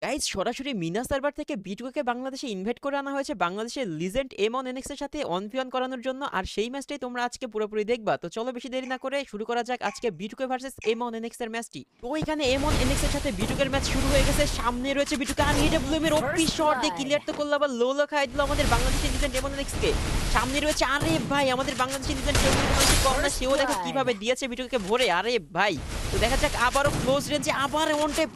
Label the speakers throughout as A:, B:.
A: Guys সরাসরি Mina server থেকে বিটুকে বাংলাদেশে ইনভাইট করে আনা হয়েছে বাংলাদেশের লিজেন্ড এমন এনএক্স এর সাথে অন ভি অন করানোর জন্য। আর সেই ম্যাচটাই তোমরা আজকে পুরোপুরি দেখবা। তো চলো বেশি দেরি না করে শুরু করা যাক আজকে বিটুকে ভার্সেস এমন এনএক্স এর ম্যাচটি। তো এখানে এমন এনএক্স এর সাথে বিটুকের ম্যাচ শুরু হয়ে গেছে। সামনে রয়েছে বিটুকে আর এডব্লিউএম এর ওপি শট দিয়ে ক্লিয়ার তো করলো, আবার লো লো খাই দিল আমাদের বাংলাদেশের লিজেন্ড এমন এনএক্স কে। সামনে রয়েছে আরে ভাই আমাদের বাংলাদেশের লিজেন্ড কম না, সেও দেখো কিভাবে দিয়েছে বিটুকে ভরে। আরে ভাই তো দেখা যাক আবারও ক্লোজ রেঞ্জে আবার ওয়ান ট্যাপ।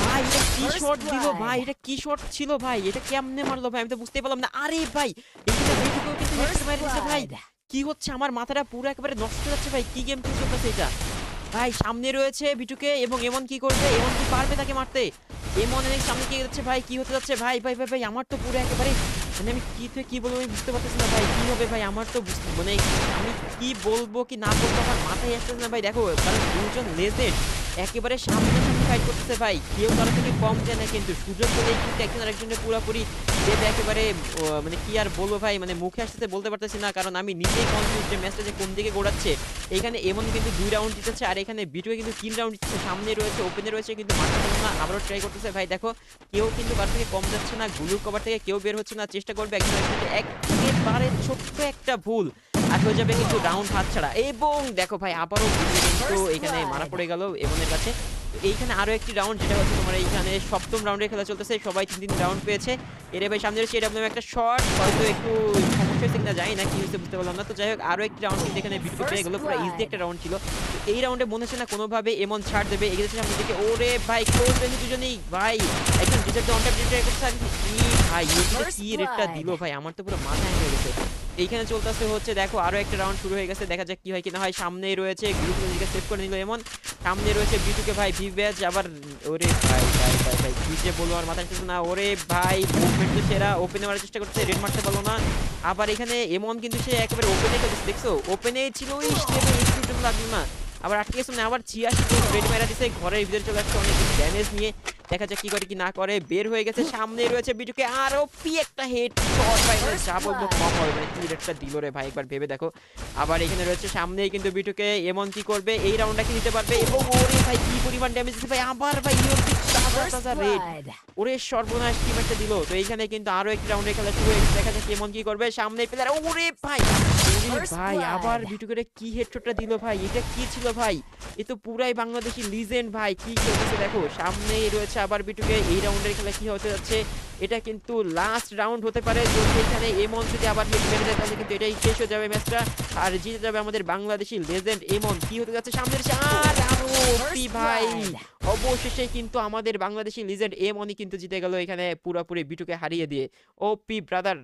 A: ভাই এটা কি শট দিল ভাই, এটা কি শট ছিল ভাই, এটা কেমনে মারলো ভাই আমি তো বুঝতে পারলাম না। আরে ভাই এখানে বিটুকেও কিন্তু হেডশট মেরে দিয়েছে ভাই। কি হচ্ছে আমার মাথাটা পুরো একেবারে নষ্ট হয়ে যাচ্ছে ভাই, কি গেম প্লে চলতেছে এটা ভাই। সামনে রয়েছে বিটুকে এবং এমন কি করবে, এমন কি পারবে তাকে মারতে? এমন অনেক সামনে কি যাচ্ছে ভাই, কি হতে যাচ্ছে ভাই ভাই ভাই ভাই আমার তো পুরো একেবারে মানে আমি কি থেকে কি বলবো আমি বুঝতে পারতেছি না ভাই, কি হবে ভাই আমার তো মানে আমি কি বলবো কি না বলবো আমার মাথায় আসতেছে না ভাই। দেখো কারণ দুজন লেজেন্ড একেবারে সামনাসামনি ফাইট করতেছে ভাই, কেউ কারো থেকে কম যায় না, কিন্তু সুযোগ পেলেই কিন্তু একজন আরেকজনের পুরোপুরি দেবে একেবারে। মানে কি আর বলবো ভাই, মানে মুখে আসতে বলতে পারতেছি না, কারণ আমি নিজেই কনফিউজ যে ম্যাচটা যে কোন দিকে গোড়াচ্ছে। এখানে এমন কিন্তু 2 রাউন্ড জিতেছে আর এখানে বিটুয়ে কিন্তু 3 রাউন্ড জিতেছে। সামনে রয়েছে ওপেনে রয়েছে কিন্তু মারতে পারলো না, আবারও ট্রাই করতেছে ভাই। দেখো কেউ কিন্তু কার থেকে কম যাচ্ছে না, গুলুর কভার থেকে কেউ বের হচ্ছে না, চেষ্টা করবে একজন আরেকজনকে, একেবারে ছোট্ট একটা ভুল আর হয়ে যাবে কিন্তু রাউন্ড হাতছাড়া। এবং দেখো ভাই আবারও কিন্তু এখানে মারা পড়ে গেল এমনের কাছে। এইখানে আরো একটি রাউন্ড যেটা হচ্ছে তোমার এইখানে সপ্তম রাউন্ডের খেলা চলতেছে, সবাই 3 রাউন্ড পেয়েছে। এর ভাই সামনে রয়েছে এডব্লিউএম একটা শট, হয়তো একটু সমস্যা হচ্ছে কিনা জানি না, কি হয়েছে বুঝতে পারলাম না। তো যাই হোক আরো একটি রাউন্ড কিন্তু এখানে বিটুকে পেয়ে গেল, পুরো ইজি একটা রাউন্ড ছিল। তো এই রাউন্ডে মনে হচ্ছে না কোনোভাবে এমন ছাড় দেবে, এগিয়েছে সামনে দিকে। ওরে ভাই ক্লোজ রেঞ্জ দুজনেই ভাই, একজন ডিজার্ভ অন ট্যাপ ট্রাই করছে আর কি ভাই ইউটিতে কি রেটটা দিল ভাই, আমার তো পুরো মাথা হ্যাং হয়ে গেছে। এইখানে চলতেছে হচ্ছে দেখো আরো একটা রাউন্ড শুরু হয়ে গেছে, দেখা যাক কি হয় কিনা হয়। সামনেই রয়েছে গ্রুপের দিকে সেভ করে নিল এমন, সামনে রয়েছে বিটুকে ভাই ভিভ্যাজ আবার। ওরে ভাই ভাই ভাই ভাই কি যে বলবো আমার মাথায় আসছে না। ওরে ভাই মুভমেন্ট তো সেরা, ওপেনে মারার চেষ্টা করছে, রেড মারতে পারলো না। আবার এখানে এমন কিন্তু সে একেবারে ওপেনে খেলছে, দেখছো ওপেনে ছিল একটু লাগলো না, আবার আটকে গেছে না, আবার 86 রেড মারা দিছে, ঘরের ভিতরে চলে আসছে অনেক ড্যামেজ নিয়ে। দেখা যাক কি করে কি না করে, বের হয়ে গেছে। সামনে রয়েছে বিটুকে আর ওপি একটা হেড শট ভাই, মানে যা বলবো কম হবে, মানে কি রেটটা দিল রে ভাই একবার ভেবে দেখো। আবার এখানে রয়েছে সামনেই কিন্তু বিটুকে এমন কি করবে, এই রাউন্ডটা কি নিতে পারবে? এবং ওরে ভাই কি পরিমাণ ড্যামেজ দিছে ভাই, আবার ভাই তাজা রেড, ওরে সর্বনাশ কি একটা দিল। তো এইখানে কিন্তু আরো একটি রাউন্ডের খেলা শুরু হয়ে গেছে, দেখা যাক এমন কি করবে। সামনে প্লেয়ার ওরে ভাই, ওরে ভাই আবার বিটুকে কি হেডশটটা দিল ভাই, এটা কি ছিল ভাই? এ তো পুরাই বাংলাদেশি লিজেন্ড ভাই, কি খেলতেছে দেখো। সামনেই রয়েছে আবার বিটুকে, এই রাউন্ডের খেলা কি হতে যাচ্ছে? এটা কিন্তু লাস্ট রাউন্ড হতে পারে, যদি এখানে এমন যদি আবার হিট মেরে দেয় তাহলে কিন্তু এটাই শেষ হয়ে যাবে ম্যাচটা, আর জিতে যাবে আমাদের বাংলাদেশি লেজেন্ড এমন। কি হতে যাচ্ছে সামনে এসে আর আরো ওপি ভাই, অবশেষে কিন্তু আমাদের বাংলাদেশি লিজেন্ড এমনই কিন্তু জিতে গেল এখানে পুরোপুরি বিটুকে হারিয়ে দিয়ে। ওপি ব্রাদার